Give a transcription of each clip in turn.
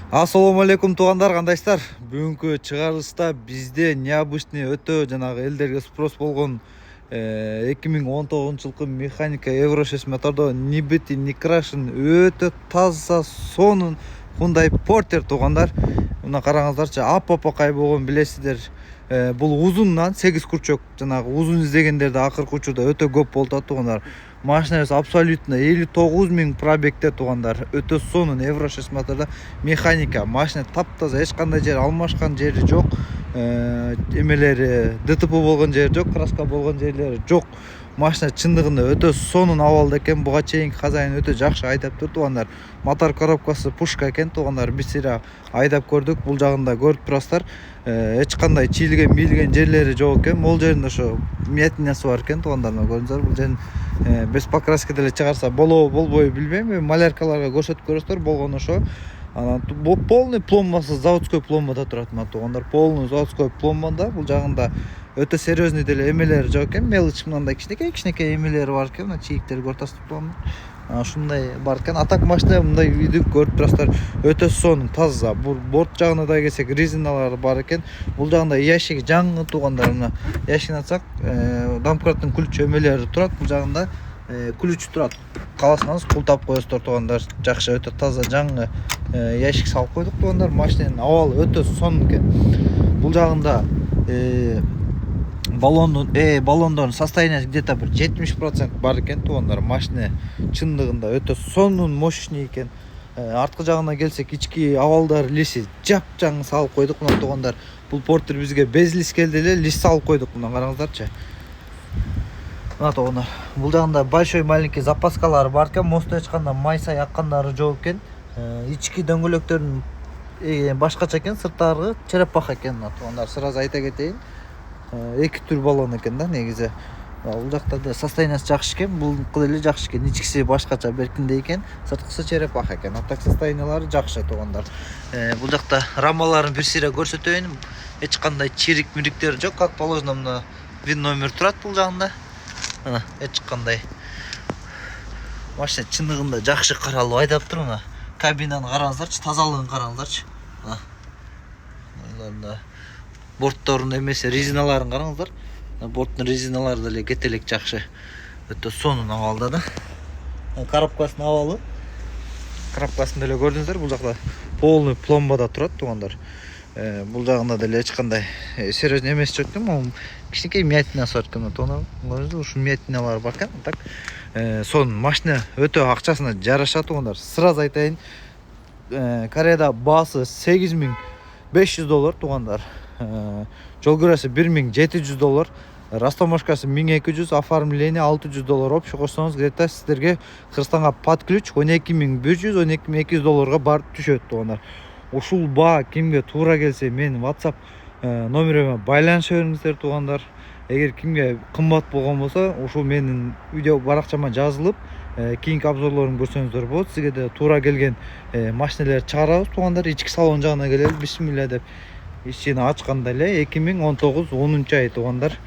Ассаламу алейкум туугандар, кандайсыздар? Бүгүнкү чыгарылышта бизде необычный өтө жанагы элдерге спрос болгон 2019 жылкы механика Euro 6 мотордо Nibity Nikrashin өтө таза сонун Hyundai Porter туугандар. Мына караңыздарчы, аппакай болгон билесиздер. Бул узундан 8 курчок жанагы узун издегендерде акыркы учурда өтө көп болуп туугандар. Машинасы абсолютно 59 000 пробегте туугандар. Өтө сонун Euro 6 моторда механика. Машина таптаза, эч кандай жер алмашкан жери жок. Эмелери ДТП болгон жери жок, краска болгон жерлери жок. Машина чындыгында өтө сонун абалда экен. Буга чейинки хозяин өтө жакшы айдаптыр туугандар. Мотор коробкасы пушка экен туугандар. Биз сыйра айдап көрдүк. Бул жагында көрүп турасыздар. Эч кандай чийлген, мийлген жерлери жок экен. Могул жеринде ошо мятинасы бар экен туугандар. Көрдүңүздөр, бул жерин без покраски деле чыгарса болобу болбойбу билбейм. Маляркаларга көрсөтүп көрөсүздөр, болгон ошо. Анан полный пломбасы, заводской пломбада турат мына туугандар. Полный заводской пломбада. Бул жагында өтө серьезный деле эмелери жок экен. Мелочь мындай кичинекей эмелери бар экен. Мына чийиктерди көрүп атасыздар туугандар. Ушундай бар экен. Атак машина мындай үйдү көрүп турасыздар. Өтө сонун, таза. Бул борт жагына да келсек, резиналары бар экен. Бул жагында ящик жаңы туугандар. Мына ящигин ачсак, домкраттын ключ эмелери турат. Бул жагында ключ турат. Кааласаңыз култап коесуздар туугандар. Жакшы, өтө таза жаңы ящик салып койдук туугандар. Машинанын абалы өтө сонун экен. Бул жагында баллондордун состояниясы где-то бир 70% бар экен туугандар. Машина чындыгында өтө сонун, мощный экен. Арткы жагына келсек, ички абалдар лиси жапжаңы салып койдук мына туугандар. Бул Porter бизге без лис келди эле, лис салып койдук мына караңыздарчы. Мына туугандар. Бул жагында большой маленький запаскалары бар экен. Мостто эч кандай майса яккандары жок экен. Ички дөңгөлөктөрүн башкача экен, сырттагы черепаха экен мына туугандар. Сразу айта кетейин. Эки түр баллон экен да негизи. Бул жакта да состояниясы жакшы экен, бул деле жакшы экен. Ичкиси башкача беркиндей экен, сырткысы черепаха экен. Аттак состояниялары жакшы туугандар. Бул жакта рамаларын бир сыйра көрсөтөйүн. Эч кандай чирик-мириктер жок, как положено мына вин номер турат бул жагында. Эч кандай. Машина чындыгында жакшы каралып айдаптыр мына. Кабинаны караңыздарчы, тазалыгын караңыздарчы. Мына борттордун эмеси, резиналарын караңыздар. Борттун резиналары деле кетелек жакшы. Өтө сонун абалда да. Коробкасынын абалы. Коробкасын деле көрдүңүздөр, бул жакта полный пломбада турат туугандар. Бул жагында деле эч кандай серьезный эмес жок экен. Кичинекей мятинасы бар экен туугандар. Көрдүңүздөр, ушул мятиналар бар экен. Так, сонун машина өтө акчасына жараша туугандар. Сразу айтайын, Кореяда баасы $8500 туугандар. Жол кирасы $1700, растаможкасы $1200, оформление $600. Общий кошсоңуз где-то сиздерге Кыргызстанга под ключ $12100-$12200 барып түшөт туугандар. Ушул баа кимге туура келсе, мен WhatsApp номериме байланыша бериңиздер туугандар. Эгер кимге кымбат болгон болсо, ушул менин видео баракчама жазылып, кийинки обзорлорун көрсөңүздөр болот. Сизге да туура келген машиналерди чыгарабыз туугандар. Ички салон жагына келели, бисмилля деп ичини ачканда эле 2019 10-ай туугандар.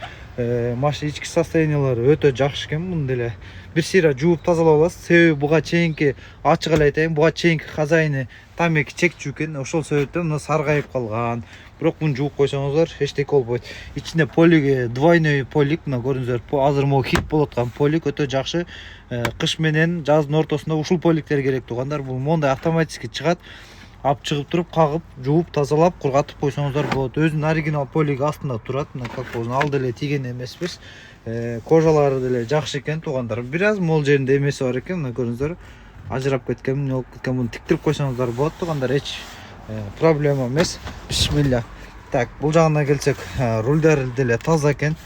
Машина ички состояниялары өтө жакшы экен. Муну деле бир сыйра жууп тазалап аласыз. Себеби буга чейинки ачык эле айтайын, буга чейинки хозяйны тамеки чекчү экен. Ошол себептен мына саргайып калган. Бирок муну жууп койсоңуздар эчтеке болбойт. Ичинде полиги двойной полик, мына көрүңүздөр. Азыр могу хит болуп аткан полик өтө жакшы. Кыш менен жаздын ортосунда ушул поликтер керек туугандар. Бул мондай автоматически чыгат. Алып чыгып туруп, кагып, жууп, тазалап, кургатып койсоңуздар болот. Өзүнүн оригинал полиги астында турат. Мына как болсун, ал деле тийген эмеспиз. Кожалары деле жакшы экен туугандар. Бир аз могул жеринде эмеси бар экен. Мына көрүңүздөр. Ажырап кеткен, не болуп кеткен, муну тиктирип койсоңуздар болот туугандар. Эч проблема эмес. Бисмилля. Так, бул жагына келсек, рульдер деле таза экен.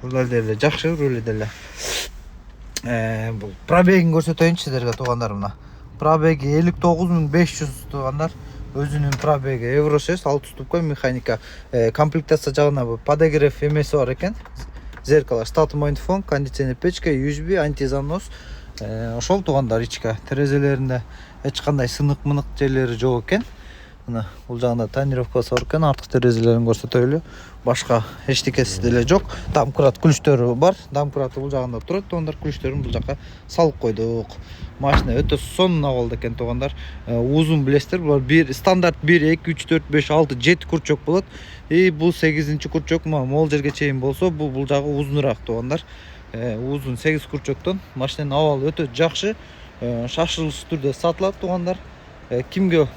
Рульдер деле жакшы, руль деле. Бул пробегин көрсөтөйүнчү сиздерге туугандар. Мына пробеги 59500 туугандар. Өзүнүн пробеги Euro 6 6 ступка механика. Комплектация жагына подогрев эмеси бар экен. Зеркало, статомойн фон, кондиционер печка, USB, антизанос. Ошол туугандар ички терезелеринде эч кандай сынык-мынык жерлери жок экен. мына бул жагында тонировкасы бар экен, артык терезелерин көрсөтөлү. Башка эчтекеси деле жок. Домкрат ключтөрү бар. Домкраты бул жагында турат. Туугандар, ключтөрүн бул жака салып койдук. Машина өтө сонун абалда экен туугандар. Узун билесиздер, булар бир стандарт 1 2 3 4 5 6 7 курчок болот. Бул 8-чи курчок, могул жерге чейин болсо, бул жагы узунураак туугандар. Узун 8 курчоктон машинанын абалы өтө жакшы. Шашылышсыз түрдө сатылат туугандар. Кимге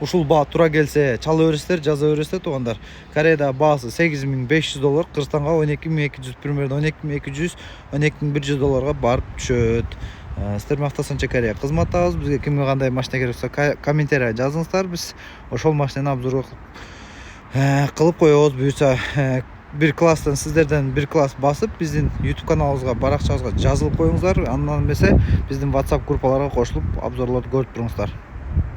ушул баа туура келсе, чала бересиздер, жаза бересиздер туугандар. Кореяда баасы $8500, Кыргызстанга 12200, примерно 12200, 12100 долларга барып түшөт. Сиздер мактасынча Корея кызматтабыз. Бизге кимге кандай машина керек болсо комментарийге жазыңыздар. Биз ошол машинаны обзор кылып коебуз. Буюрса bir класстан сиздерден bir класс басып, биздин YouTube каналыбызга, баракчабызга жазылып коюңуздар. Андан эмесе биздин WhatsApp группаларга кошулуп обзорлорду көрүп туруңуздар.